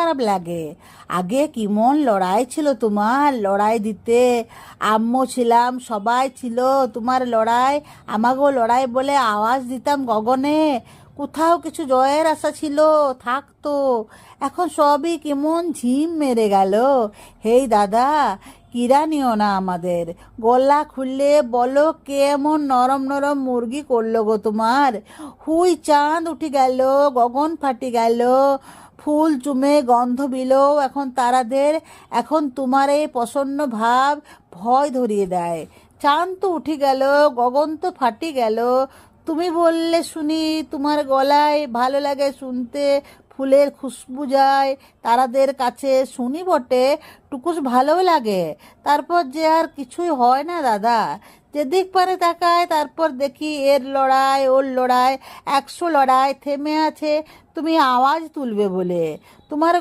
খারাপ লাগে। আগে কেমন লড়াই ছিল তোমার, লড়াই দিতে আম্মু ছিলাম, সবাই ছিল তোমার লড়াই, আমাকেও লড়াই বলে আওয়াজ দিতাম গগনে, কোথাও কিছু জয়ের আশা ছিল থাকতো। এখন সবই কেমন ঝিম মেরে গেল। হেই দাদা, কিরা নিও না আমাদের, গলা খুললে বলো কেমন নরম নরম মুরগি করলো গো তোমার। হুই চাঁদ উঠে গেল, গগন ফাটি গেল, ফুল চুমে গন্ধ বিলো এখন তারাদের। এখন তোমার এই প্রসন্ন ভাব ভয় ধরিয়ে দেয়। চাঁদ তো উঠে গেল, গগন তো ফাটি গেল, তুমি বললে শুনি তোমার গলায় ভালো লাগে শুনতে, ফুলের খুশবু যায় তারাদের কাছে, শুনি বটে, টুকুস ভালোও লাগে, তারপর যে আর কিছুই হয় না দাদা। যেদিক পারে তাকায় তারপর দেখি এর লড়াই ওর লড়াই, 100 লড়াই থেমে আছে তুমি আওয়াজ তুলবে বলে। তোমার